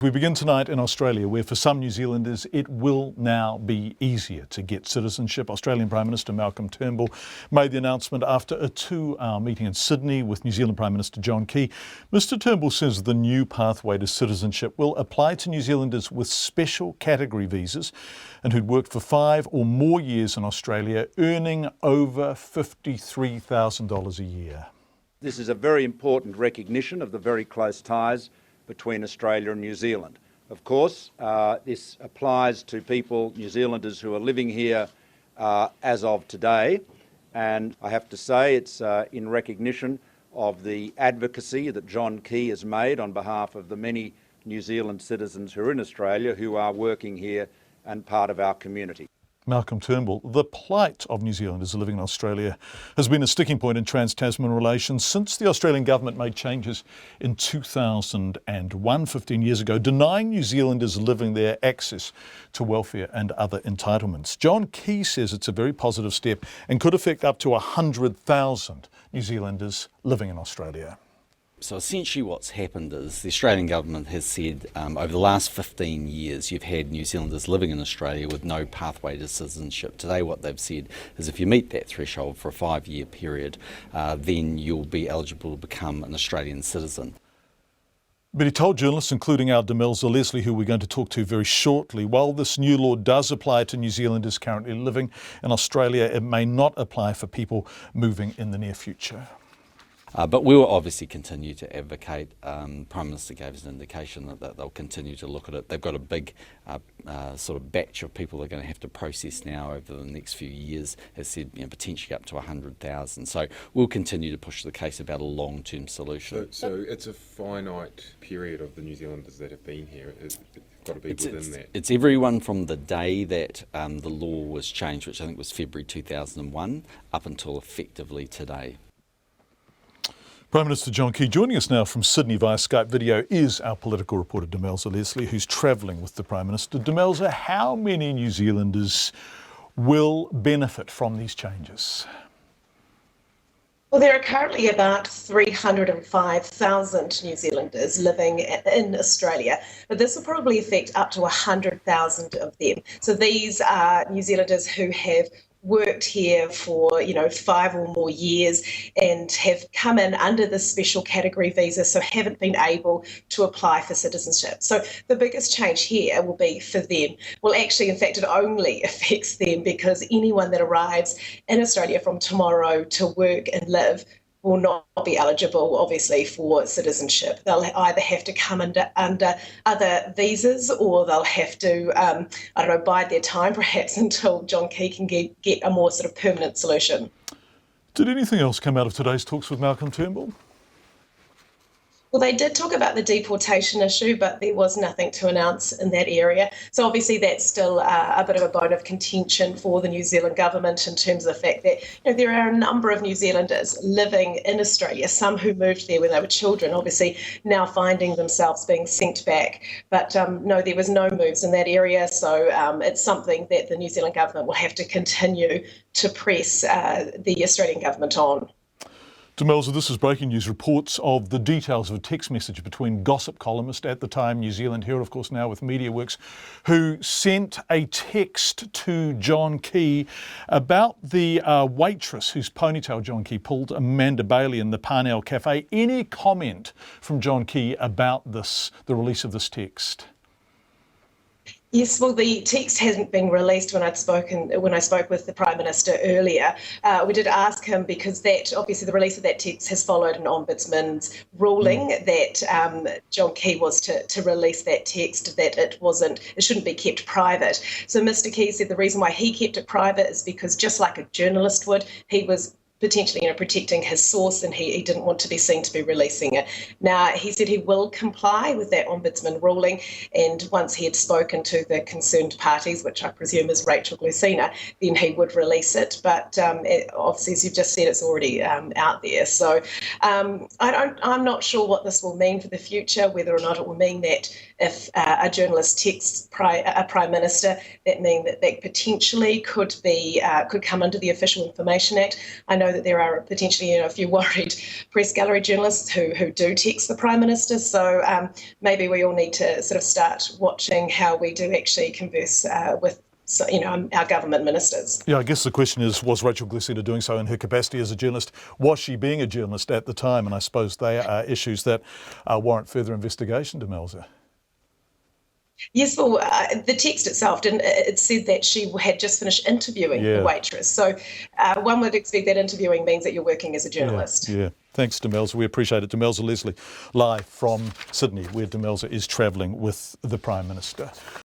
We begin tonight in Australia, where for some New Zealanders it will now be easier to get citizenship. Australian Prime Minister Malcolm Turnbull made the announcement after a 2-hour meeting in Sydney with New Zealand Prime Minister John Key. Mr Turnbull says the new pathway to citizenship will apply to New Zealanders with special category visas and who'd worked for 5 or more years in Australia, earning over $53,000 a year. This is a very important recognition of the very close ties between Australia and New Zealand. Of course, this applies to people, New Zealanders who are living here as of today, and I have to say it's in recognition of the advocacy that John Key has made on behalf of the many New Zealand citizens who are in Australia who are working here and part of our community. Malcolm Turnbull, the plight of New Zealanders living in Australia has been a sticking point in trans-Tasman relations since the Australian government made changes in 2001, 15 years ago, denying New Zealanders living there access to welfare and other entitlements. John Key says it's a very positive step and could affect up to 100,000 New Zealanders living in Australia. So essentially what's happened is the Australian government has said over the last 15 years you've had New Zealanders living in Australia with no pathway to citizenship. Today what they've said is if you meet that threshold for a 5-year period, then you'll be eligible to become an Australian citizen. But he told journalists, including our Demelza Leslie, who we're going to talk to very shortly, while this new law does apply to New Zealanders currently living in Australia, it may not apply for people moving in the near future. But we will obviously continue to advocate. Prime Minister gave us an indication that they'll continue to look at it. They've got a big sort of batch of people they're going to have to process now over the next few years, as said, potentially up to 100,000. So we'll continue to push the case about a long-term solution. So it's a finite period of the New Zealanders that have been here. It's got to be within that. It's everyone from the day that the law was changed, which I think was February 2001, up until effectively today. Prime Minister John Key joining us now from Sydney via Skype video is our political reporter Demelza Leslie, who's travelling with the Prime Minister. Demelza, how many New Zealanders will benefit from these changes? Well, there are currently about 305,000 New Zealanders living in Australia, but this will probably affect up to 100,000 of them. So these are New Zealanders who have worked here for 5 or more years and have come in under the special category visa, so haven't been able to apply for citizenship. So the biggest change here will be for them. Well, actually, in fact, it only affects them because anyone that arrives in Australia from tomorrow to work and live will not be eligible, obviously, for citizenship. They'll either have to come under other visas, or they'll have to, bide their time, perhaps, until John Key can get a more sort of permanent solution. Did anything else come out of today's talks with Malcolm Turnbull? Well, they did talk about the deportation issue, but there was nothing to announce in that area. So obviously that's still a bit of a bone of contention for the New Zealand government in terms of the fact that there are a number of New Zealanders living in Australia, some who moved there when they were children, obviously now finding themselves being sent back. But no, there was no moves in that area. So it's something that the New Zealand government will have to continue to press the Australian government on. Demelza, this is breaking news. Reports of the details of a text message between gossip columnist at the time, New Zealand Herald, of course now with MediaWorks, who sent a text to John Key about the waitress whose ponytail John Key pulled, Amanda Bailey, in the Parnell Cafe. Any comment from John Key about this, the release of this text? Yes, well, the text hasn't been released. When I spoke with the Prime Minister earlier, we did ask him, because that obviously the release of that text has followed an Ombudsman's ruling that John Key was to release that text, that it shouldn't be kept private. So Mr. Key said the reason why he kept it private is because, just like a journalist would, he was potentially protecting his source, and he didn't want to be seen to be releasing it. Now, he said he will comply with that Ombudsman ruling, and once he had spoken to the concerned parties, which I presume is Rachel Glusina, then he would release it. But obviously, as you've just said, it's already out there. So I'm not sure what this will mean for the future, whether or not it will mean that if a journalist texts a Prime Minister, that means that potentially could come under the Official Information Act. I know that there are potentially a few worried press gallery journalists who do text the Prime Minister, so maybe we all need to sort of start watching how we do actually converse with our government ministers. Yeah, I guess the question is, was Rachel Glessister doing so in her capacity as a journalist? Was she being a journalist at the time? And I suppose they are issues that warrant further investigation, Demelza. Yes, well, the text itself it said that she had just finished interviewing the waitress. So one would expect that interviewing means that you're working as a journalist. Yeah. Thanks, Demelza. We appreciate it. Demelza Leslie, live from Sydney, where Demelza is travelling with the Prime Minister.